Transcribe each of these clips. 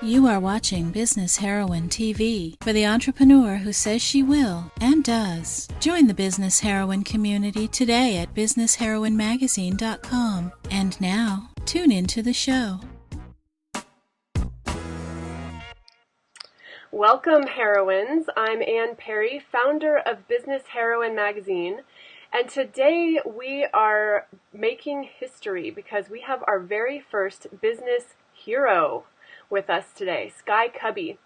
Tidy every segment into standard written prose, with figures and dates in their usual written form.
You are watching Business Heroine TV for the entrepreneur who says she will and does. Join the Business Heroine community today at businessheroinemagazine.com. And now, tune into the show. Welcome, heroines. I'm Ann Perry, founder of Business Heroine Magazine. And today we are making history because we have our very first business hero with us today, Sky Kubby.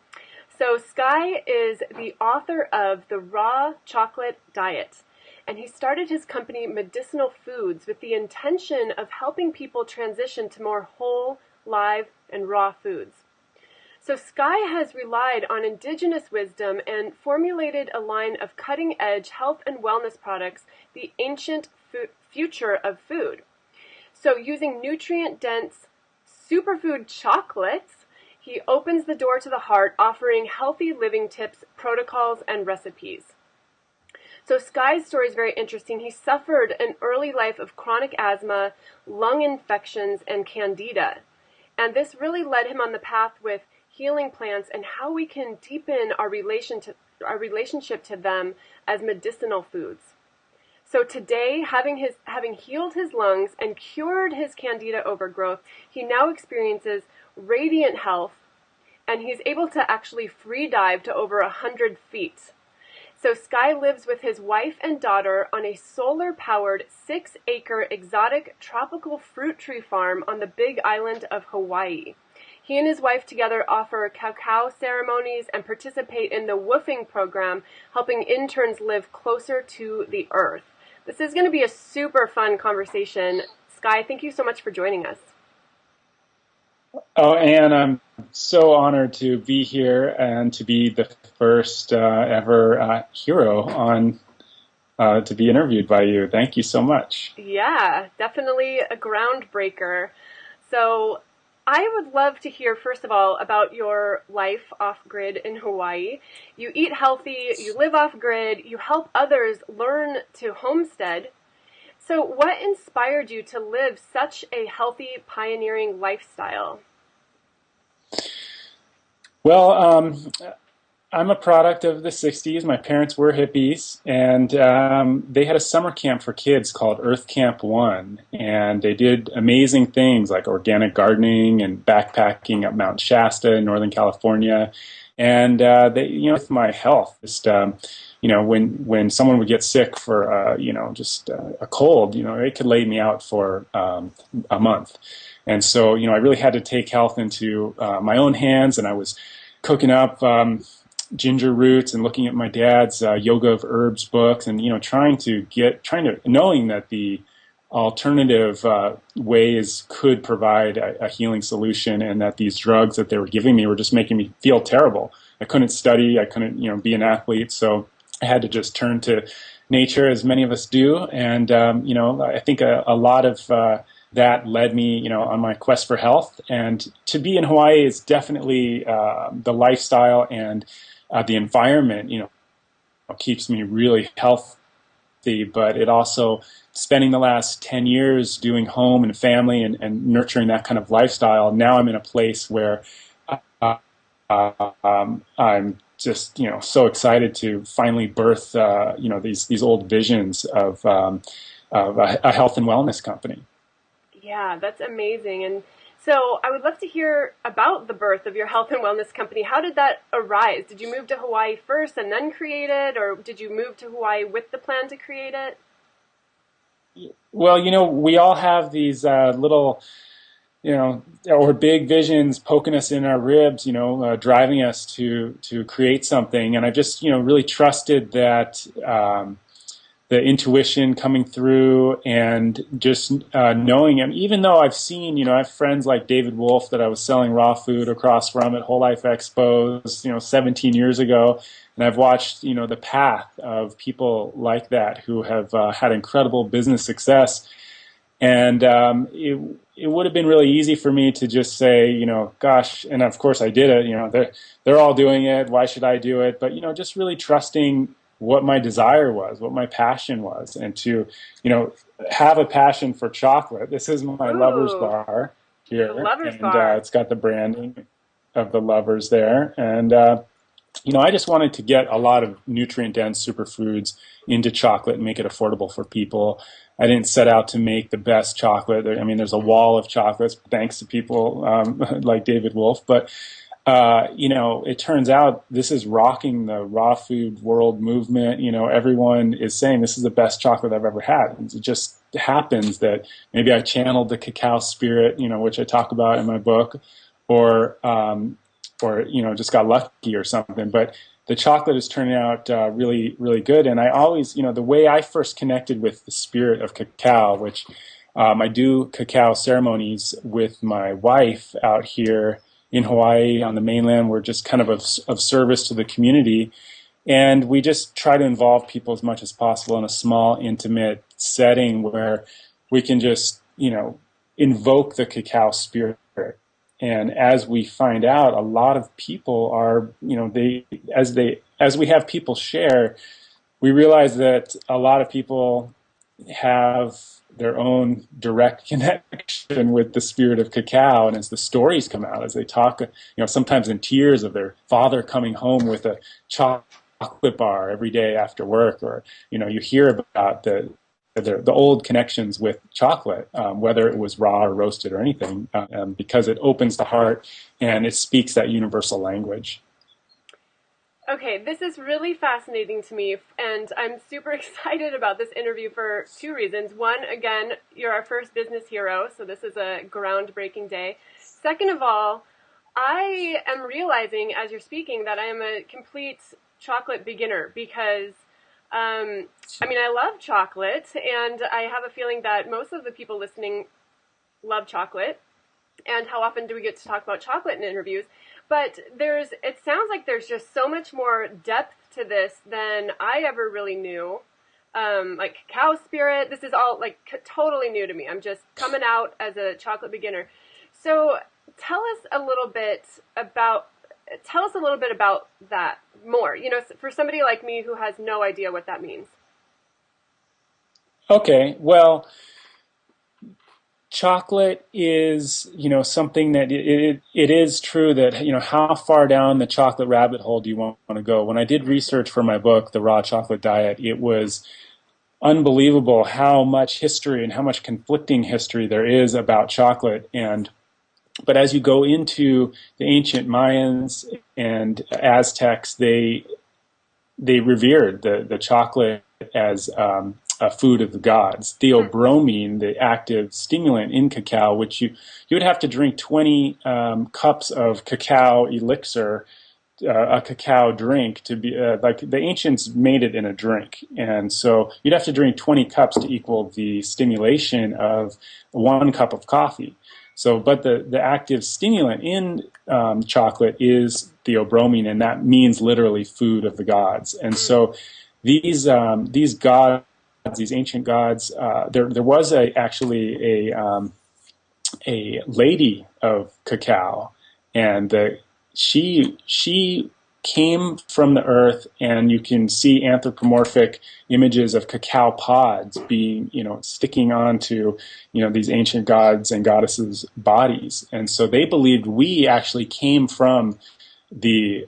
So Sky is the author of The Raw Chocolate Diet, and he started his company Medicinal Foods with the intention of helping people transition to more whole, live, and raw foods. So Sky has relied on indigenous wisdom and formulated a line of cutting-edge health and wellness products, the ancient future of food. So using nutrient-dense Superfood Chocolates, he opens the door to the heart, offering healthy living tips, protocols, and recipes. So Sky's story is very interesting. He suffered an early life of chronic asthma, lung infections, and candida. And this really led him on the path with healing plants and how we can deepen our relationship to them as medicinal foods. So today, having healed his lungs and cured his candida overgrowth, he now experiences radiant health, and he's able to actually free dive to over 100 feet. So Sky lives with his wife and daughter on a solar-powered 6-acre exotic tropical fruit tree farm on the Big Island of Hawaii. He and his wife together offer Cacao Ceremonies and participate in the WWOOFing program, helping interns live closer to the earth. This is going to be a super fun conversation. Sky, thank you so much for joining us. Oh, Anne, I'm so honored to be here and to be the first ever hero on to be interviewed by you. Thank you so much. Yeah, definitely a groundbreaker. So I would love to hear, first of all, about your life off-grid in Hawaii. You eat healthy, you live off-grid, you help others learn to homestead. So what inspired you to live such a healthy, pioneering lifestyle? Well, I'm a product of the 60s. My parents were hippies, and they had a summer camp for kids called Earth Camp 1, and they did amazing things like organic gardening and backpacking up Mount Shasta in Northern California. And with my health, just when someone would get sick for a cold, it could lay me out for a month. And so, I really had to take health into my own hands, and I was cooking up ginger roots and looking at my dad's Yoga of Herbs books, and knowing that the alternative ways could provide a healing solution, and that these drugs that they were giving me were just making me feel terrible. I couldn't study, I couldn't be an athlete, so I had to just turn to nature, as many of us do. And I think a lot of that led me on my quest for health. And to be in Hawaii is definitely the lifestyle and the environment keeps me really healthy, but it also, spending the last 10 years doing home and family and nurturing that kind of lifestyle, now I'm in a place where I'm just so excited to finally birth these old visions of a health and wellness company. Yeah, that's amazing. And so I would love to hear about the birth of your health and wellness company. How did that arise? Did you move to Hawaii first and then create it, or did you move to Hawaii with the plan to create it? Well, we all have these little, or big visions poking us in our ribs, driving us to create something. And I just, really trusted that the intuition coming through, and just knowing him. Even though I've seen, I have friends like David Wolf that I was selling raw food across from at Whole Life Expos, 17 years ago. And I've watched, the path of people like that who have had incredible business success. And it would have been really easy for me to just say, gosh, and of course I did it, they're all doing it, why should I do it? But, just really trusting what my desire was, what my passion was, and to, have a passion for chocolate. This is my Lover's Bar here. The Lover's Bar. It's got the branding. of the lovers there. And, I just wanted to get a lot of nutrient-dense superfoods into chocolate and make it affordable for people. I didn't set out to make the best chocolate. I mean, there's a wall of chocolates, thanks to people like David Wolf. But, it turns out this is rocking the raw food world movement. Everyone is saying this is the best chocolate I've ever had. It just happens that maybe I channeled the cacao spirit, which I talk about in my book, or just got lucky or something. But the chocolate is turning out really, really good. And I always, the way I first connected with the spirit of cacao, which I do cacao ceremonies with my wife out here in Hawaii on the mainland. We're just kind of service to the community. And we just try to involve people as much as possible in a small, intimate setting where we can just, invoke the cacao spirit. And as we find out, a lot of people are, as we have people share, we realize that a lot of people have their own direct connection with the spirit of cacao. And as the stories come out, as they talk, sometimes in tears of their father coming home with a chocolate bar every day after work, or, you hear about the old connections with chocolate, whether it was raw or roasted or anything, because it opens the heart and it speaks that universal language. Okay, this is really fascinating to me, and I'm super excited about this interview for two reasons. One, again, you're our first business hero, so this is a groundbreaking day. Second of all, I am realizing as you're speaking that I am a complete chocolate beginner because I love chocolate, and I have a feeling that most of the people listening love chocolate. And how often do we get to talk about chocolate in interviews? But it sounds like there's just so much more depth to this than I ever really knew. Like cacao spirit, this is all like totally new to me. I'm just coming out as a chocolate beginner. So tell us a little bit about that more, for somebody like me who has no idea what that means. Okay, well, chocolate is, something that it is true that, how far down the chocolate rabbit hole do you want to go? When I did research for my book, The Raw Chocolate Diet, it was unbelievable how much history and how much conflicting history there is about chocolate. But as you go into the ancient Mayans and Aztecs, they revered the chocolate as a food of the gods. Theobromine, the active stimulant in cacao, which you would have to drink 20 cups of cacao elixir, a cacao drink to be like the ancients made it in a drink, and so you'd have to drink 20 cups to equal the stimulation of 1 cup of coffee. So, but the active stimulant in chocolate is theobromine, and that means literally food of the gods. And so these gods, these ancient gods, there was actually a lady of cacao, and she came from the earth, and you can see anthropomorphic images of cacao pods being, sticking onto, these ancient gods and goddesses' bodies. And so they believed we actually came from the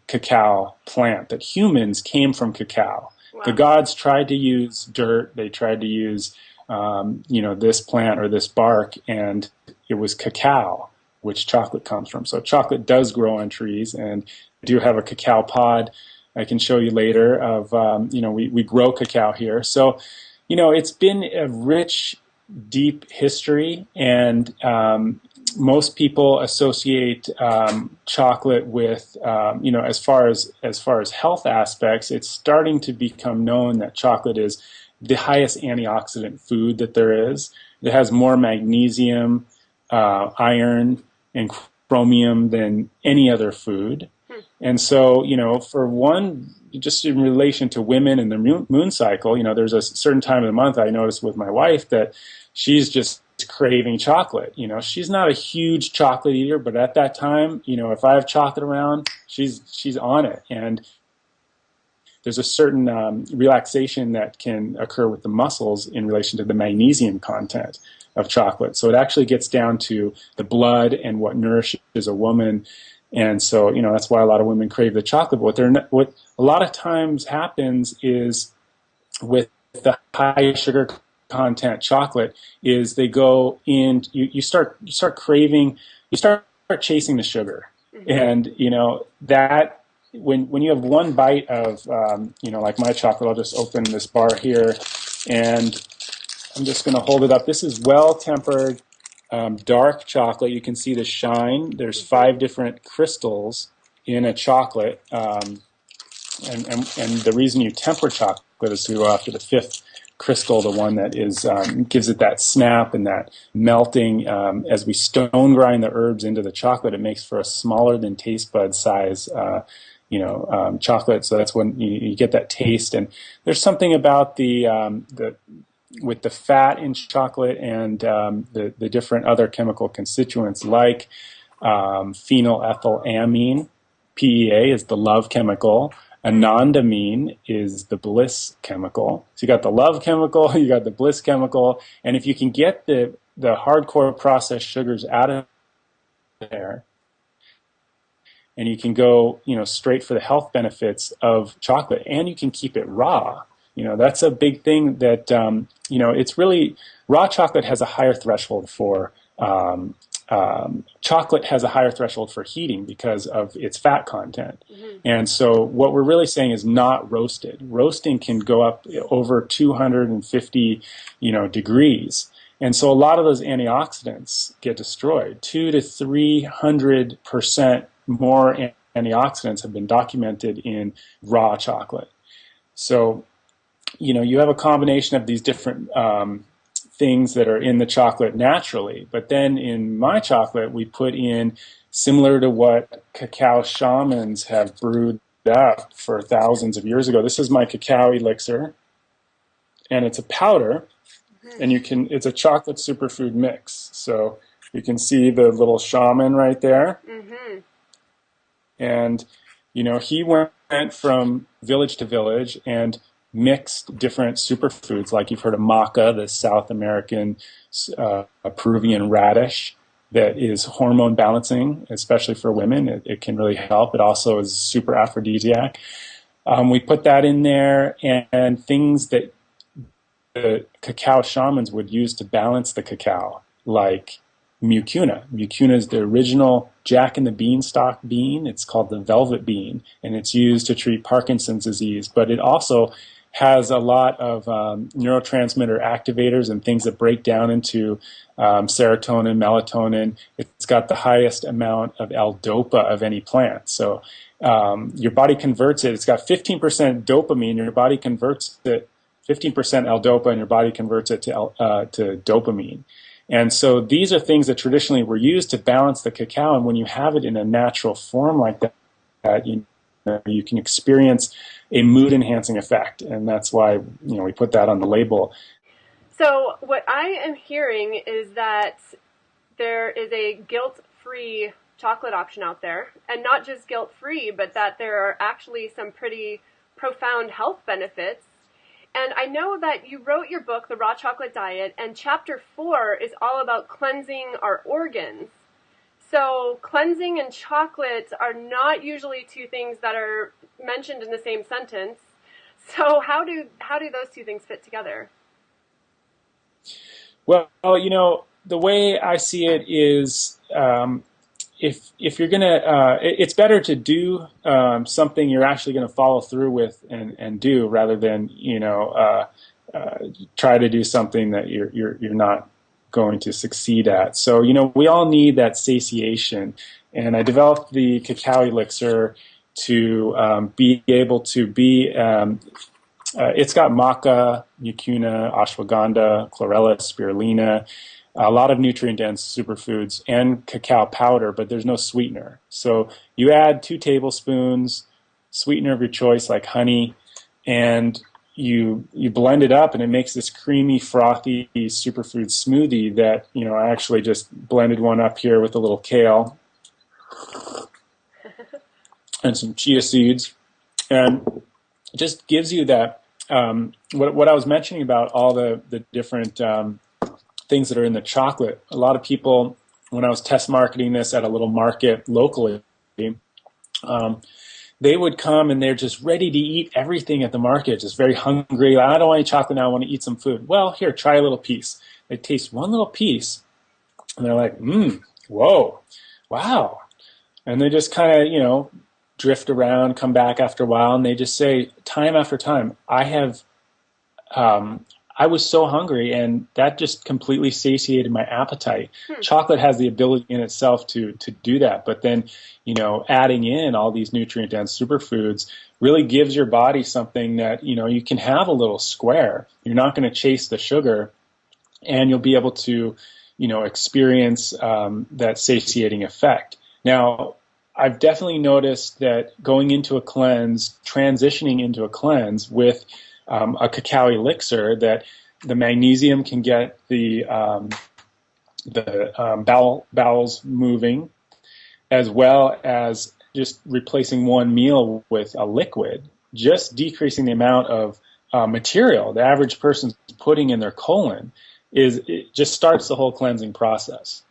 cacao plant, that humans came from cacao. Wow. The gods tried to use dirt, they tried to use, this plant or this bark, and it was cacao, which chocolate comes from. So chocolate does grow on trees, and I do have a cacao pod I can show you later of, we grow cacao here. So, it's been a rich, deep history, and most people associate chocolate with, as far as health aspects, it's starting to become known that chocolate is the highest antioxidant food that there is. It has more magnesium, iron, and chromium than any other food. And so, for one, just in relation to women and the moon cycle, there's a certain time of the month I noticed with my wife that she's just craving chocolate. She's not a huge chocolate eater, but at that time, if I have chocolate around, she's on it. And there's a certain relaxation that can occur with the muscles in relation to the magnesium content of chocolate. So it actually gets down to the blood and what nourishes a woman. And so, that's why a lot of women crave the chocolate. But what a lot of times happens is with the high sugar content chocolate is they go in, you start craving, you start chasing the sugar. And, that when you have one bite of, like my chocolate, I'll just open this bar here and I'm just going to hold it up. This is well-tempered, dark chocolate. You can see the shine. There's 5 different crystals in a chocolate. And the reason you temper chocolate is to go after the 5th crystal, the one that is gives it that snap and that melting. As we stone grind the herbs into the chocolate, it makes for a smaller than taste bud size chocolate. So that's when you get that taste. And there's something about with the fat in chocolate and the different other chemical constituents like phenylethylamine, PEA is the love chemical. Anandamine is the bliss chemical. So you got the love chemical, you got the bliss chemical, and if you can get the hardcore processed sugars out of there, and you can go straight for the health benefits of chocolate, and you can keep it raw. That's a big thing that it's really raw chocolate has a higher threshold for chocolate has a higher threshold for heating because of its fat content. And so what we're really saying is not roasted. Roasting can go up over 250, degrees. And so a lot of those antioxidants get destroyed. 200 to 300% more antioxidants have been documented in raw chocolate. So, you have a combination of these different things that are in the chocolate naturally. But then in my chocolate, we put in, similar to what cacao shamans have brewed up for thousands of years ago. This is my cacao elixir, and it's a powder, and it's a chocolate superfood mix. So you can see the little shaman right there. And, he went from village to village and mixed different superfoods, like you've heard of maca, the South American Peruvian radish that is hormone balancing, especially for women. It can really help. It also is super aphrodisiac. We put that in there, and things that the cacao shamans would use to balance the cacao, like mucuna. Mucuna is the original Jack and the Beanstalk bean. It's called the velvet bean, and it's used to treat Parkinson's disease. But it also has a lot of neurotransmitter activators and things that break down into serotonin, melatonin. It's got the highest amount of L-DOPA of any plant. So your body converts it. It's got 15% dopamine. Your body converts it, 15% L-DOPA, and your body converts it to dopamine. And so these are things that traditionally were used to balance the cacao. And when you have it in a natural form like that, you can experience a mood-enhancing effect, and that's why we put that on the label. So what I am hearing is that there is a guilt-free chocolate option out there, and not just guilt-free, but that there are actually some pretty profound health benefits. And I know that you wrote your book, The Raw Chocolate Diet, and chapter 4 is all about cleansing our organs. So cleansing and chocolate are not usually two things that are mentioned in the same sentence. So how do those two things fit together? Well, the way I see it is if you're gonna, it's better to do something you're actually going to follow through with and do, rather than try to do something that you're not going to succeed at. So we all need that satiation, and I developed the cacao elixir to be able to be. It's got maca, mucuna, ashwagandha, chlorella, spirulina, a lot of nutrient-dense superfoods, and cacao powder, but there's no sweetener. So you add 2 tablespoons, sweetener of your choice like honey, and you blend it up, and it makes this creamy, frothy superfood smoothie that, I actually just blended one up here with a little kale and some chia seeds, and it just gives you that, what I was mentioning about all the different things that are in the chocolate. A lot of people, when I was test marketing this at a little market locally, They would come and they're just ready to eat everything at the market, just very hungry. I don't want any chocolate now, I want to eat some food. Well, here, try a little piece. They taste one little piece and they're like, whoa, wow. And they just kind of, drift around, come back after a while, and they just say time after time, I was so hungry, and that just completely satiated my appetite. Chocolate has the ability in itself to do that, but then, adding in all these nutrient-dense superfoods really gives your body something that, you can have a little square. You're not going to chase the sugar, and you'll be able to, experience that satiating effect. Now, I've definitely noticed that going into a cleanse, transitioning into a cleanse with a cacao elixir, that the magnesium can get the bowels moving, as well as just replacing one meal with a liquid, just decreasing the amount of material the average person's putting in their colon, it just starts the whole cleansing process.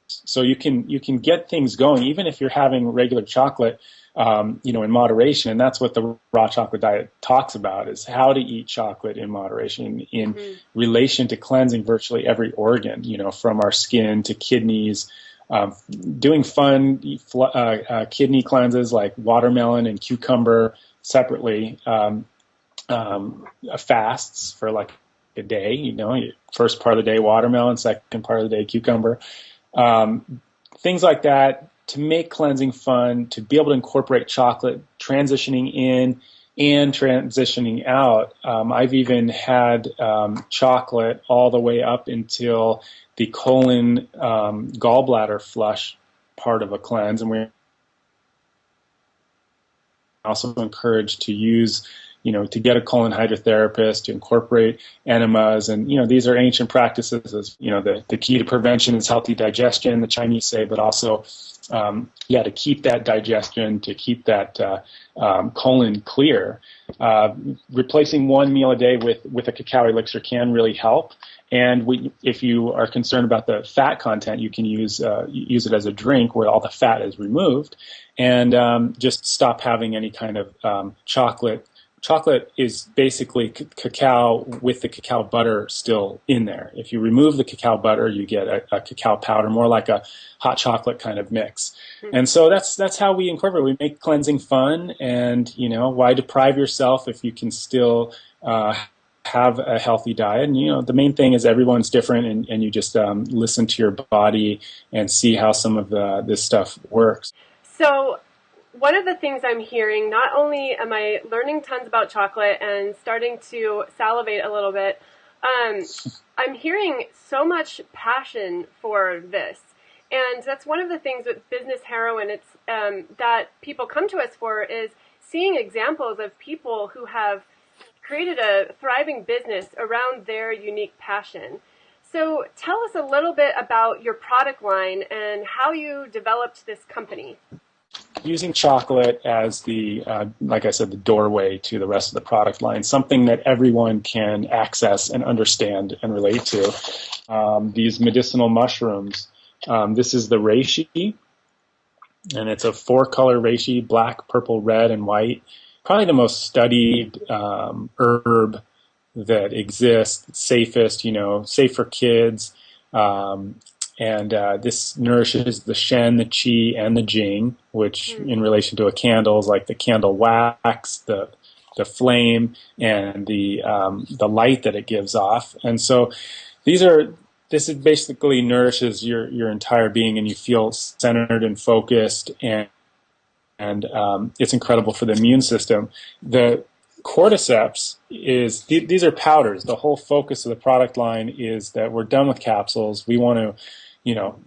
So you can get things going, even if you're having regular chocolate, in moderation. And that's what the raw chocolate diet talks about, is how to eat chocolate in moderation in relation to cleansing virtually every organ, from our skin to kidneys, doing fun kidney cleanses like watermelon and cucumber separately, fasts for like a day, first part of the day watermelon, second part of the day cucumber. Things like that to make cleansing fun, to be able to incorporate chocolate, transitioning in and transitioning out. I've even had chocolate all the way up until the colon gallbladder flush part of a cleanse, and we're also encouraged to use, to get a colon hydrotherapist, to incorporate enemas. And, these are ancient practices. As, the key to prevention is healthy digestion, the Chinese say, but also, to keep that digestion, to keep that colon clear. Replacing one meal a day with a cacao elixir can really help. And if you are concerned about the fat content, you can use it as a drink where all the fat is removed, and just stop having any kind of chocolate. Chocolate is basically cacao with the cacao butter still in there. If you remove the cacao butter, you get a cacao powder, more like a hot chocolate kind of mix. And so that's how we incorporate. We make cleansing fun, and why deprive yourself if you can still have a healthy diet? And the main thing is everyone's different, and you just listen to your body and see how some of this stuff works. So one of the things I'm hearing, not only am I learning tons about chocolate and starting to salivate a little bit, I'm hearing so much passion for this. And that's one of the things with Business Heroine, it's that people come to us for, is seeing examples of people who have created a thriving business around their unique passion. So tell us a little bit about your product line and how you developed this company. Using chocolate as the, like I said, the doorway to the rest of the product line, something that everyone can access and understand and relate to. These medicinal mushrooms. This is the reishi, and it's a 4-color reishi: black, purple, red, and white. Probably the most studied herb that exists, safest, safe for kids. And this nourishes the shen, the qi, and the jing, which in relation to a candle is like the candle wax, the flame, and the light that it gives off. And so this basically nourishes your entire being, and you feel centered and focused, and it's incredible for the immune system. The cordyceps these are powders. The whole focus of the product line is that we're done with capsules. We want to,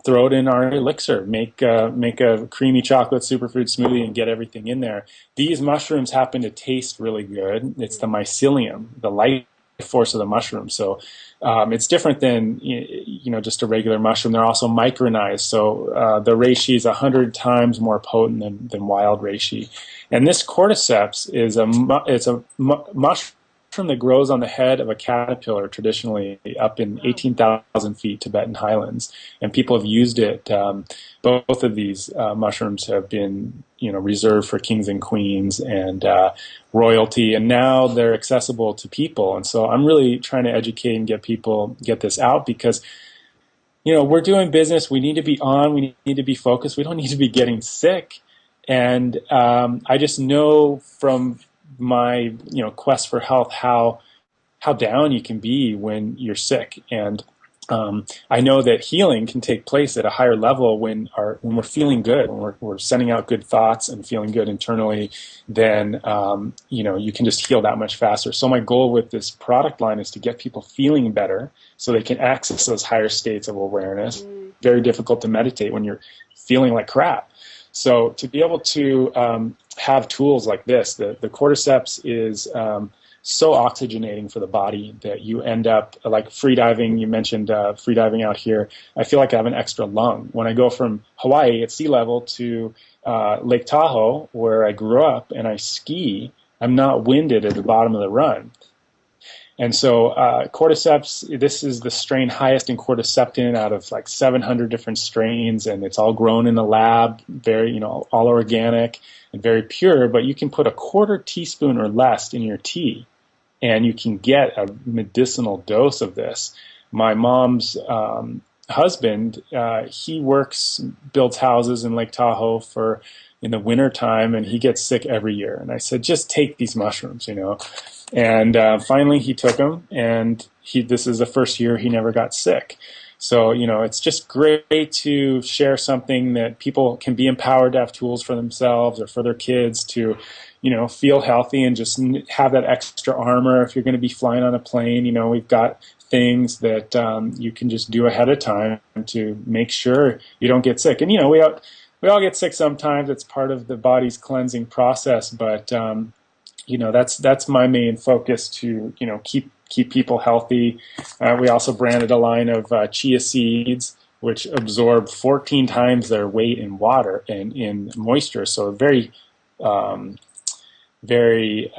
throw it in our elixir, make a creamy chocolate superfood smoothie and get everything in there. These mushrooms happen to taste really good. It's the mycelium, the life force of the mushroom. So it's different than just a regular mushroom. They're also micronized. So the reishi is 100 times more potent than wild reishi. And this cordyceps is a mushroom that grows on the head of a caterpillar, traditionally up in 18,000 feet Tibetan highlands. And people have used it. Both of these mushrooms have been reserved for kings and queens and royalty, and now they're accessible to people. And so I'm really trying to educate and get this out, because we're doing business. We need to be on. We need to be focused. We don't need to be getting sick. And I just know from my quest for health how down you can be when you're sick. And I know that healing can take place at a higher level when we're feeling good, when we're sending out good thoughts and feeling good internally. Then you can just heal that much faster. So my goal with this product line is to get people feeling better, so they can access those higher states of awareness. Very difficult to meditate when you're feeling like crap. So to be able to have tools like this, the cordyceps is so oxygenating for the body that you end up like freediving. You mentioned freediving out here. I feel like I have an extra lung. When I go from Hawaii at sea level to Lake Tahoe, where I grew up, and I ski, I'm not winded at the bottom of the run. And so cordyceps, this is the strain highest in cordycepin out of like 700 different strains, and it's all grown in the lab, very, all organic and very pure. But you can put a quarter teaspoon or less in your tea, and you can get a medicinal dose of this. My mom's husband, he builds houses in Lake Tahoe in the wintertime, and he gets sick every year. And I said, just take these mushrooms, And finally he took them, and this is the first year he never got sick. So, it's just great to share something that people can be empowered to have tools for themselves or for their kids to, feel healthy and just have that extra armor. If you're going to be flying on a plane, we've got things that you can just do ahead of time to make sure you don't get sick. And, we all get sick sometimes. It's part of the body's cleansing process, but that's my main focus, to keep people healthy. We also branded a line of chia seeds, which absorb 14 times their weight in water and in moisture. So very, very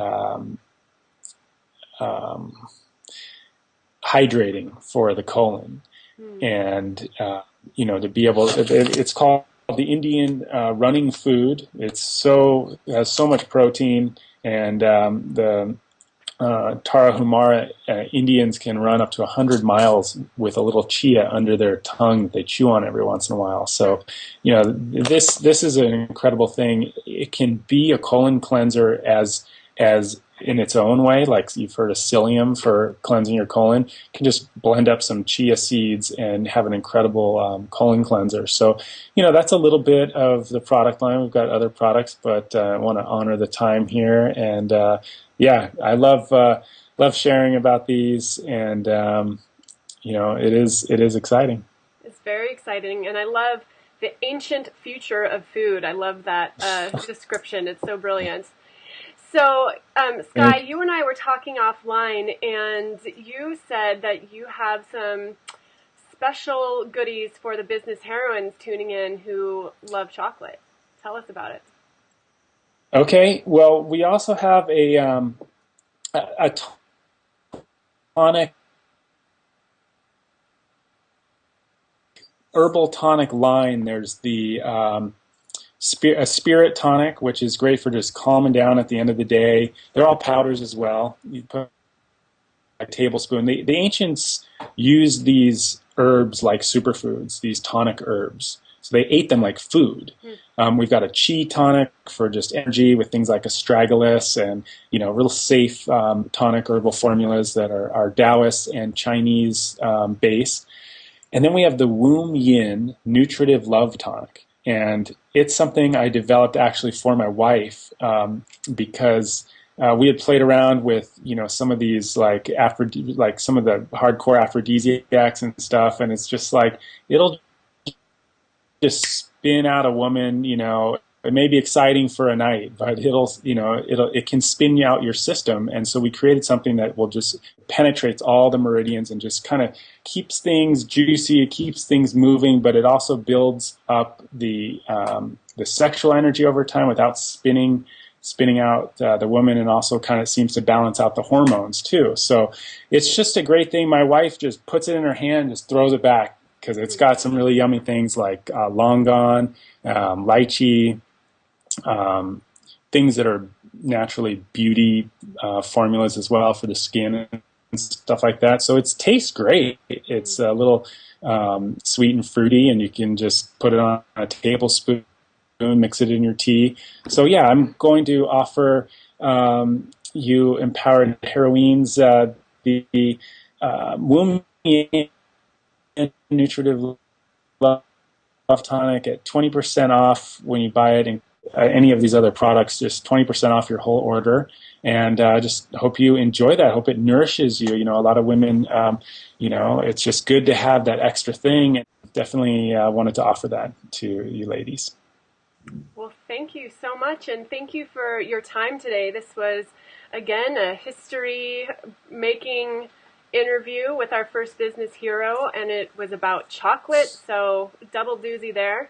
hydrating for the colon. And to be able, it's called the Indian running food. It has so much protein. And the Tarahumara Indians can run up to 100 miles with a little chia under their tongue that they chew on every once in a while. So, this is an incredible thing. It can be a colon cleanser as in its own way. Like you've heard of psyllium for cleansing your colon. You can just blend up some chia seeds and have an incredible colon cleanser. So, that's a little bit of the product line. We've got other products, but I want to honor the time here. And I love sharing about these, and it is exciting. It's very exciting, and I love the ancient future of food. I love that description. It's so brilliant. So, Sky, you and I were talking offline, and you said that you have some special goodies for the business heroines tuning in who love chocolate. Tell us about it. Okay. Well, we also have a tonic, herbal tonic line. There's the a spirit tonic, which is great for just calming down at the end of the day. They're all powders as well. You put a tablespoon. The ancients used these herbs like superfoods, these tonic herbs. So they ate them like food. We've got a chi tonic for just energy with things like astragalus and, real safe tonic herbal formulas that are Taoist and Chinese based. And then we have the womb yin nutritive love tonic. And it's something I developed actually for my wife because we had played around with, some of these like some of the hardcore aphrodisiacs and stuff. And it's just like, it'll just spin out a woman, it may be exciting for a night, but it can spin out your system. And so we created something that will just penetrates all the meridians and just kind of keeps things juicy, it keeps things moving, but it also builds up the sexual energy over time without spinning out the woman, and also kind of seems to balance out the hormones too. So it's just a great thing. My wife just puts it in her hand, just throws it back, because it's got some really yummy things like longan, lychee, things that are naturally beauty formulas as well for the skin and stuff like that. So it tastes great. It's a little sweet and fruity, and you can just put it on a tablespoon, mix it in your tea. So yeah, I'm going to offer you empowered heroines the womb nutritive love tonic at 20% off when you buy it, and any of these other products, just 20% off your whole order. And just hope you enjoy that. Hope it nourishes you. You know, a lot of women, you know, it's just good to have that extra thing. Definitely wanted to offer that to you ladies. Well, thank you so much, and thank you for your time today. This was, again, a history-making interview with our first business hero, and it was about chocolate, so double doozy there.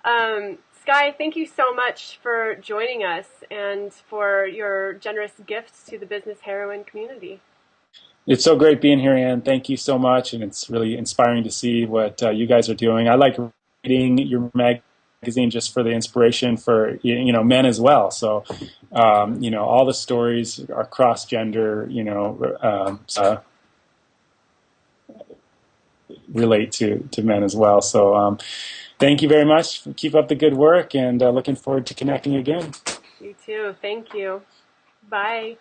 Sky, thank you so much for joining us and for your generous gifts to the Business Heroine community. It's so great being here, Ann. Thank you so much, and it's really inspiring to see what you guys are doing. I like reading your magazine just for the inspiration for, you know, men as well. So, you know, all the stories are cross-gender, you know, relate to men as well. So thank you very much. Keep up the good work, and looking forward to connecting again. You too. Thank you. Bye.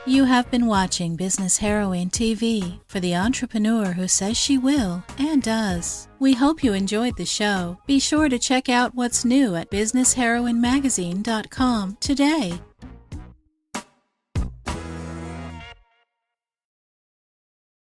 You have been watching Business Heroine TV for the entrepreneur who says she will and does. We hope you enjoyed the show. Be sure to check out what's new at businessheroinemagazine.com today.